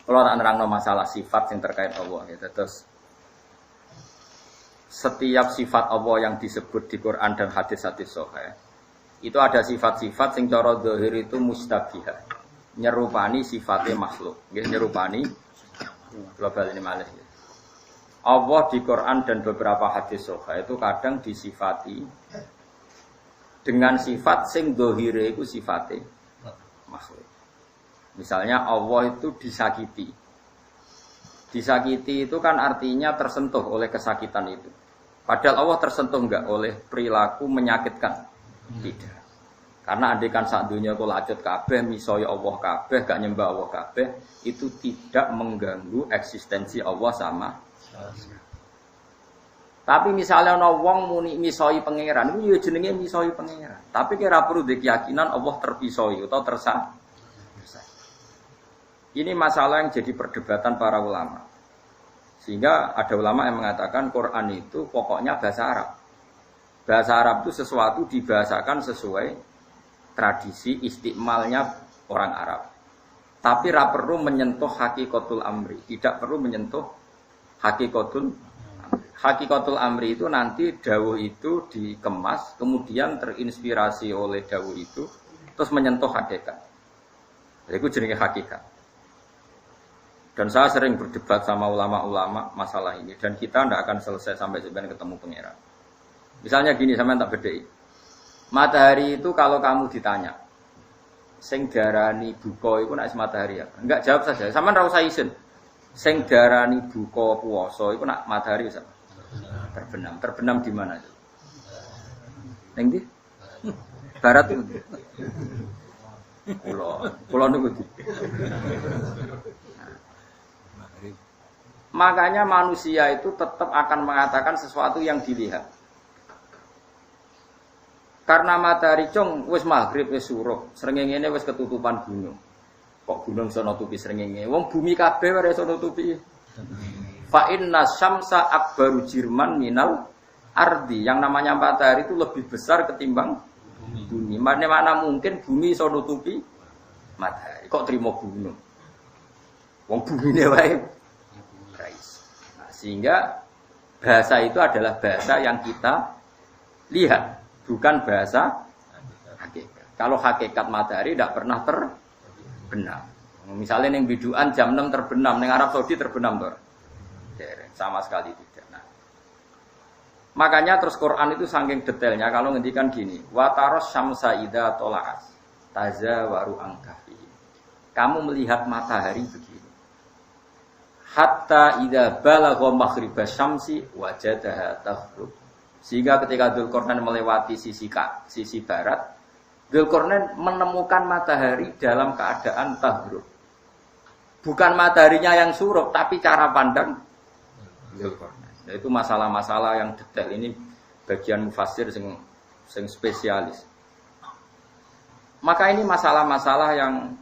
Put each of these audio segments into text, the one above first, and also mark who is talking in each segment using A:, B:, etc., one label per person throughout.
A: Kalau tak nerangno masalah sifat yang terkait Allah ya. Terus setiap sifat Allah yang disebut di Quran dan hadis-hadis sahih itu ada sifat-sifat sing cara zahir itu mustabihah. Nyerupani sifatnya makhluk. Nggih nyerupani global ini malih. Allah di Quran dan beberapa hadis sahih itu kadang disifati dengan sifat sing zahire iku sifate makhluk. Misalnya Allah itu disakiti. Disakiti itu kan artinya tersentuh oleh kesakitan itu. Padahal Allah tersentuh enggak oleh perilaku menyakitkan. Tidak. Karena andaikan sak dunya kula lacut kabeh misoi Allah kabeh, gak nyembah Allah kabeh, itu tidak mengganggu eksistensi Allah sama. Tapi misalnya ana wong muni misoi pangeran, iku ya jenenge misoi pangeran. Tapi kira perlu keyakinan Allah terpisoi atau tersakiti. Ini masalah yang jadi perdebatan para ulama. Sehingga ada ulama yang mengatakan Quran itu pokoknya bahasa Arab. Bahasa Arab itu sesuatu dibahasakan sesuai tradisi istiqmalnya orang Arab. Tapi tidak perlu menyentuh hakikatul amri. Tidak perlu menyentuh hakikatul amri. Hakikatul amri itu nanti dawuh itu dikemas, kemudian terinspirasi oleh dawuh itu, terus menyentuh hakikat. Itu jenenge hakikat. Dan saya sering berdebat sama ulama-ulama masalah ini. Dan kita tidak akan selesai sampai sebenarnya ketemu pangeran. Misalnya gini, sama tak bedai. Matahari itu kalau kamu ditanya, sing darani buka itu nak matahari ya? Enggak jawab saja. Sama ra usah isin. Sing darani buka puasa itu nak matahari bisa? Terbenam. Terbenam di mana itu? Ning ndi? Barat itu. Pulau niku. Makanya manusia itu tetap akan mengatakan sesuatu yang dilihat. Karena matahari cung wis maghrib wis suruh, srengenge wis ketutupan gunung. Kok gunung iso nutupi srengenge? Wong bumi kabeh ora iso nutupi. Fa inna syamsa akbaru jirman minal ardi. Yang namanya matahari itu lebih besar ketimbang bumi. Mana mungkin bumi iso nutupi matahari. Kok terima gunung? Wong bumine wae. Sehingga bahasa itu adalah bahasa yang kita lihat, bukan bahasa hakikat. Kalau hakikat matahari tidak pernah terbenam. Misalnya yang biduan jam 6 terbenam, yang Arab Saudi terbenam tuh. Sama sekali tidak. Nah, makanya terus Quran itu saking detailnya kalau ngendikan gini, wataros syamsa idza tola'at tazawaru angkafi. Kamu melihat matahari begini. Hatta idza balagha maghribas syamsi wajadaha taghrub. Sehingga ketika Dzulqarnain melewati sisi barat, Dzulqarnain menemukan matahari dalam keadaan taghrub. Bukan mataharinya yang surup, tapi cara pandang Dzulqarnain. Itu masalah-masalah yang detail ini bagian mufassir sing spesialis. Maka ini masalah-masalah yang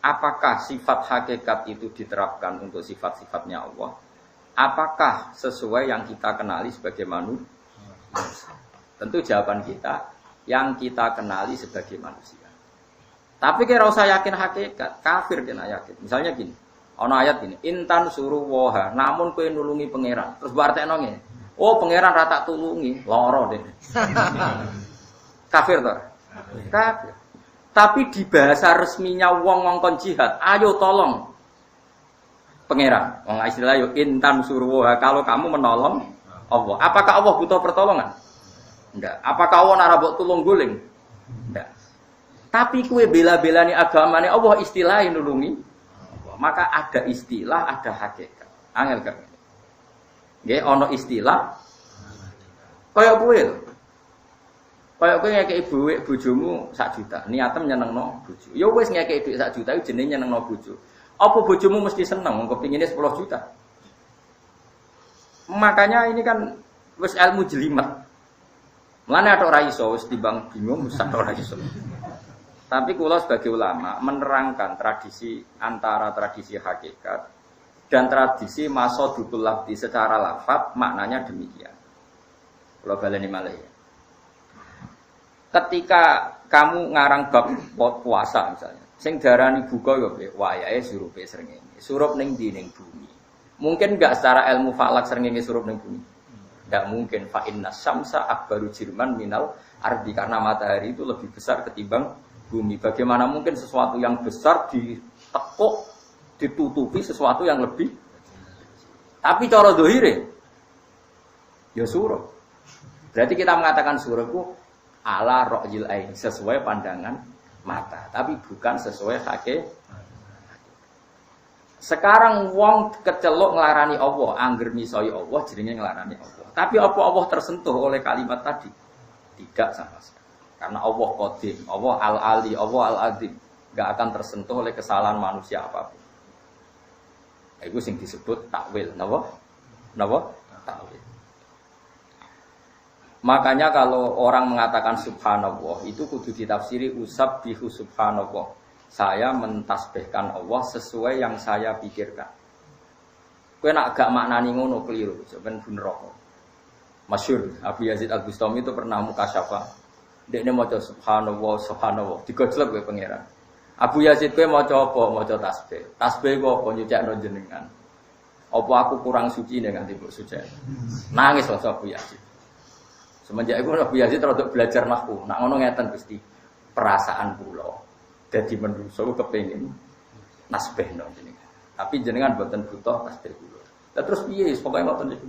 A: apakah sifat hakikat itu diterapkan untuk sifat-sifatnya Allah? Apakah sesuai yang kita kenali sebagai manusia? Tentu jawaban kita, yang kita kenali sebagai manusia. Tapi kira usah yakin hakikat, kafir kena yakin. Misalnya gini, ana ayat gini, intan suruh woha, namun kowe nulungi pangeran. Terus bartekno ngene. Oh, pangeran ra tak tulungi, lara deh. Kafir toh? Kafir. Tapi di bahasa resminya wong ngongkon jihad, ayo tolong pangeran. Wong istilah yo intan surwa, kalau kamu menolong Allah. Apakah Allah butuh pertolongan? Enggak. Apakah Allah nara mbok tulung guling? Enggak. Tapi kue bela-belani agamane Allah istilahe nulungi Allah. Maka ada istilah, ada hakikat. Angel kan. Nggih ana istilah kaya kowe lho. Kayak kowe ngekeki dhuwit bojomu 1 juta, niatem nyenengno bojo. Ya wis ngekeki dhuwit 1 juta iku jenenge nyenengno bojo. Apa bojomu mesti seneng wong kepingine 10 juta? Makanya ini kan wis ilmu jelimet. Mulane atok ora iso wis timbang bingung wis ora iso. Tapi kula sebagai ulama menerangkan tradisi antara tradisi hakikat dan tradisi masodukul lafzi secara lafaz maknanya demikian. Kula baleni malih ya. Ketika kamu ngarang bab puasa misalnya, Sing darani buka ya wayahe surupe srengenge. Surup ning ndi ning bumi. Mungkin enggak secara ilmu falak srengenge surup ning bumi. Enggak mungkin fa inna syamsa akbaru jirman minal ardi karena matahari itu lebih besar ketimbang bumi. Bagaimana mungkin sesuatu yang besar ditekuk ditutupi sesuatu yang lebih. Tapi cara zahire ya surup. Berarti kita mengatakan surup itu ala ra'yil ain sesuai pandangan mata, tapi bukan sesuai hakikat. Sekarang wong kecelok nglarani Allah, angger misoi Allah jenenge nglarani Allah. Tapi apa Allah tersentuh oleh kalimat tadi? Tidak sama sekali. Karena Allah Qadim, Allah Al-Ali, Allah Al-Azim, enggak akan tersentuh oleh kesalahan manusia apapun. Itu sing disebut takwil, napa? Napa? Takwil. Makanya kalau orang mengatakan subhanallah itu kudu ditafsiri usabbihu subhanallah. Saya mentasbihkan Allah sesuai yang saya pikirkan. Kowe nek gak maknani ngono keliru, sampeyan bener kok. Masyhur Abu Yazid Al-Bustami itu pernah mukasyafa. Dekne maca subhanallah subhanallah digojlok kowe pangeran. Abu Yazid kowe maca apa? Maca tasbih. Tasbih kok apa nyucikno jenengan. Apa aku kurang suci nek nganti mbok suci. Nangis lho Abu Yazid. Semenjak itu Abu Yazid rada belajar nahwu. Nak ngono ngeten Gusti. Perasaan kula dadi menungso kepengin nasbihno jenengan. Tapi jenengan mboten butuh tasbih kula. Lah terus piye pokoke ngoten niku.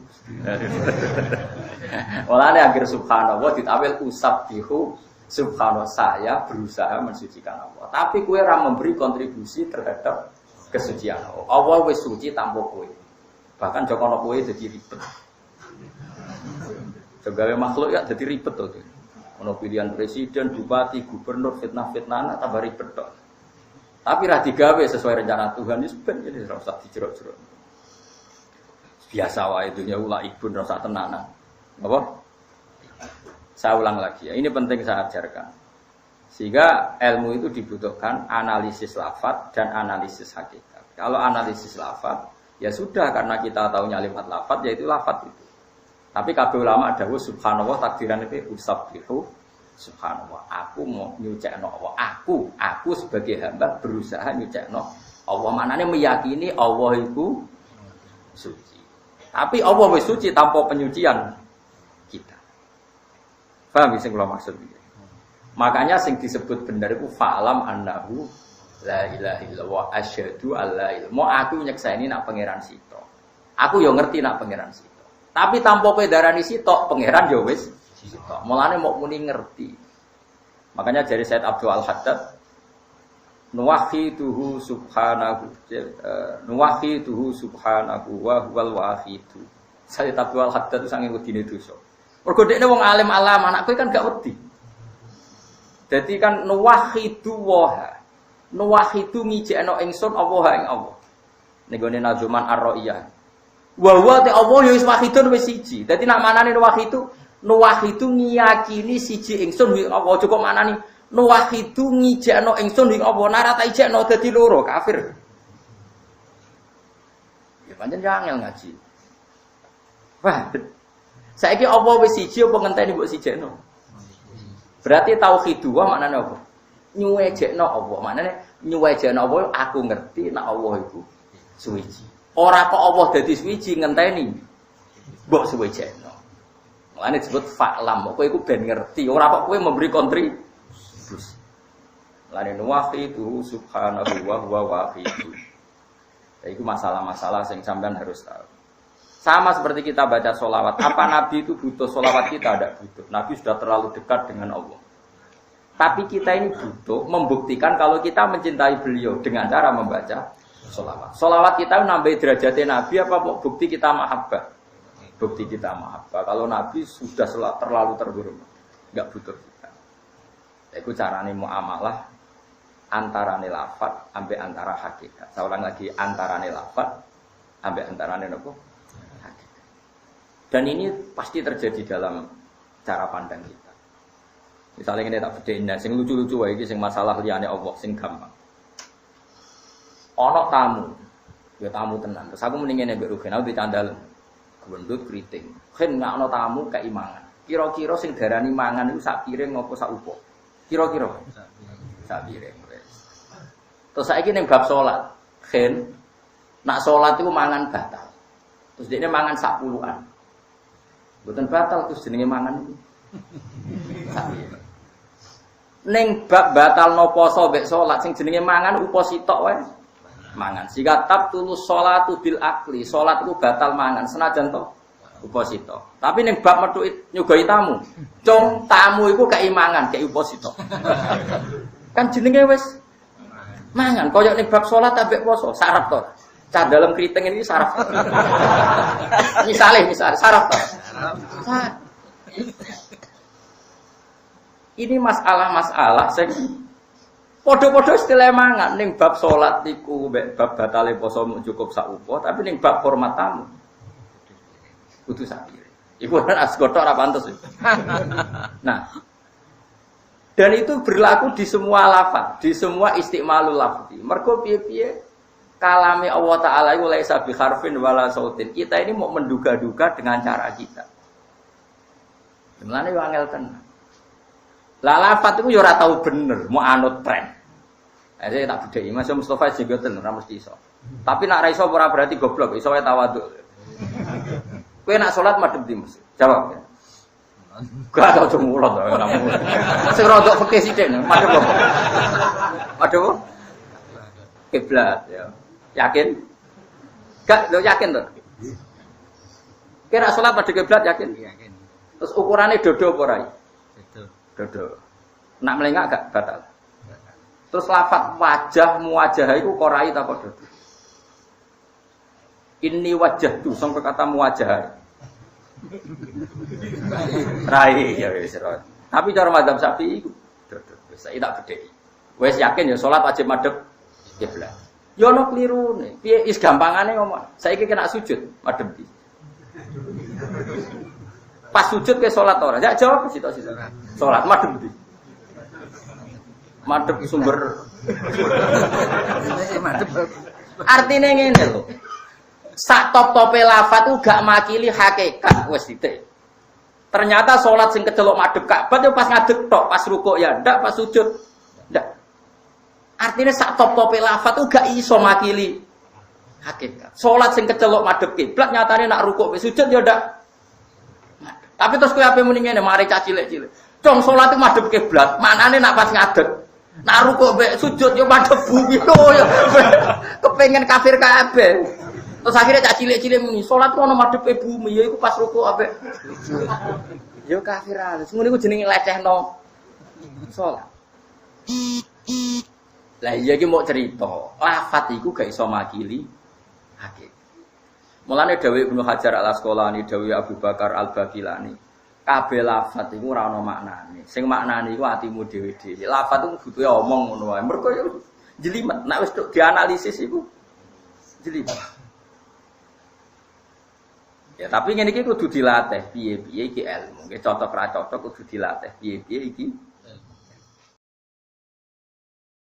A: Walane akhir subhanallah ditawil usabbihu subhanallah saya berusaha mensucikan Allah. Tapi kowe ora memberi kontribusi terhadap kesucian Allah. Allah wis suci tanpa kowe. Bahkan jokono kowe dadi ribet. Sebagai makhluk ya jadi ribet tuh. Ono pilihan presiden, bupati, gubernur, fitnah-fitnah tambah ribet tuh. Tapi ra digawe sesuai rencana Tuhan ini sebenarnya ora usah dijerok-jerok. Biasa wae dunya ula ibun ora usah tenanan. Apa? Saya ulang lagi ya. Ini penting saya ajarkan. Sehingga ilmu itu dibutuhkan analisis lafaz dan analisis hakikat. Kalau analisis lafaz ya sudah karena kita tahunya lewat lafaz yaitu lafaz itu. Tapi kabeh ulama dawuh subhanallah takdiran itu usabbihu subhanallah. Aku mau nyucikno Allah. Aku sebagai hamba berusaha nyucikno Allah. Manane meyakini Allah itu suci. Tapi Allah wis suci tanpa penyucian kita. Paham sing kula maksud iki? Makanya sing disebut benar itu fa'lam annahu la ilaha illallah asyhadu alla ilaha. Mau aku nyekseni nak pangeran sito. Aku yo ngerti nak pangeran sito. Tapi tanpa kowe darani sitok, pangeran ya wis sitok. Mulane mok muni ngerti. Makanya dari Said Abdul Al-Haddad nuwahhiduhu subhanahu wa huwal wahidu. Said Abdul Al-Haddad itu sange wedine dosa. Mergo dekne wong alim alam, anak kowe kan gak wedi. Dadi kan nuwahhidu wa nuwahhidu ngijekno ingsun Allah ing Allah. Ning gone Nazuman Ar-Ra'iyah. Wa te Allah ya wis wahidun wis siji. Dadi nak manane nuwahidu ngiyakini siji ingsun ing Allah. Cukup manani nuwahidu ngijekno ingsun ing Allah. Nara ta ijekno dadi loro kafir. Ya pancen angel ngaji. Wah. Saiki Allah wis siji apa ngenteni mbok sijekno? Berarti tauhid wa maknane apa? Nyuwejekno Allah. Maknane nyuwejekno Allah aku ngerti nek Allah iku suci. Ora kok Allah dadi suci ngenteni mbok suwejekno. Mulane disebut fa'lam. Kowe iku ben ngerti, ora kok kowe memberi kontribusi. Mulane wahidu subhanahu wa huwa wahidu. Itu masalah-masalah yang sampean harus tahu. Sama seperti kita baca sholawat. Apa Nabi itu butuh sholawat kita? Tidak butuh. Nabi sudah terlalu dekat dengan Allah. Tapi kita ini butuh membuktikan kalau kita mencintai beliau dengan cara membaca sholawat. Sholawat kita nambah derajatnya Nabi apa bukti kita mahabbah? Bukti kita mahabbah. Kalau Nabi sudah terlalu terhormat, nggak butuh kita. Itu carane muamalah antarane lafaz sampai antara hakikat. Saya ulang lagi antarane lafaz sampai antarane apa? Hakikat. Dan ini pasti terjadi dalam cara pandang kita. Misalnya ini tak bedain, sing lucu-lucu wae iki sing masalah liyane Allah sing gampang. Ono tamu, ya tamu tenan. Terus aku mendingin mbek Rugen, aku dicandal gendut kriting. Ken gak ono tamu keimangan. Kira-kira sing darani mangan iku sak piring apa sak upuk? Kira-kira sak piring. Terus saiki ning bab salat, khen nak salat iku mangan batal. Terus dekne mangan sak puluhan. Mboten batal terus jenenge mangan iki. Ning bab batalno poso mek salat sing jenenge mangan upo sitok wae. Mangan. Sika tabtulus sholatu bil akli. Salat iku batal mangan senajan to uposito. Tapi ning bab metu nyugoi tamu. Cung tamu iku keimangan, kei uposito. Kan jenenge wis mangan. Kaya ning bab salat ambek poso, syarat to. Cah dalam keriting ini saraf. Misale saraf to. Ini masalah-masalah sing padha-padha istilah mangan ning bab salat niku mek bab batale poso cukup sak upo, tapi ning bab hormat tamu kudu sak kiri. Iku kan asgotok ora pantes. Nah, dan itu berlaku di semua lafaz, di semua istimalul lafzi. Mergo piye-piye kalame Allah taala iku laisa bi harfin wala sautin. Kita ini mau menduga-duga dengan cara kita. Mulane yo angel tenan. Lah lafaz iku yo ora tau bener, mau anut tren. Saya tak bedheki, Mas Mustofa jenggoten ora mesti iso. Tapi nak ra iso ora berarti goblok, iso wae tawadhu. Kowe nak salat madhep ndi, Mas? Jawab. Gak tau cemulot ora mung. Sing rodok fikih sithik madhep apa? Madhep apa? Kiblat ya. Yakin? Gak lo yakin to? Kira salat madhep kiblat yakin? Yakin. Terus ukurane dodo apa ora? Dodo. Nak melengak gak batal. Terus lafaz wajah muwajah iku korai ta apa dodo? Ini wajah tuh sampai kata muwajah. Rai ya wis. Tapi cara mazhab Syafi'i iku dodo. Wis tak bedheki. Wis yakin ya salat wajib madhep kiblat. Ya ono klirune. Piye is gampangane ngomong. Saiki kena sujud madhep ndi? Pas sujud ke salat ora? Ya jawab sitok-sitok. Salat madhep ndi? Madhep sumber. Artine ngene lho. Sak top-tope lafaz ku gak makili hakikat wis titik. Ternyata salat sing kecelok madhep Ka'bah yo pas ngadeg tok, pas rukuk ya ndak, pas sujud ndak. Artine sak top-tope lafaz ku gak iso makili hakikat. Salat sing kecelok madhep kiblat nyatane nak rukuk wis sujud yo ndak. Tapi terus kowe ape muni ngene, mari cah cilik-cilik. Cong salat ku madhep kiblat, manane nak pas ngadeg. Nak rukuk mek sujud yo madhep bumi lho yo. Kepengen kafir kabeh. Terus akhirnya cak cilik-cilik muni, salat ku ono madhepe bumi, ya iku pas rukuk ambek. Yo kafir ae. Ngono iku jenenge lecehno salat. Lah iya iki mau cerita, lafaz iku gak iso makili hakikat. Mulane dawuh Ibnu Hajar Al-Asqalani, dawuh Abu Bakar Al-Baqilani, kabeh lafaz iku ora ono maknane. Sing maknane iku atimu dhewe-dhewe. Lafaz iku butuhe omong ngono wae. Mergo yo jelimet, nek wis dianalisis iku jelimet. Ya tapi ngene iki kudu dilatih piye-piye iki ilmu. Nggih cocok ra cocok kudu dilatih piye-piye iki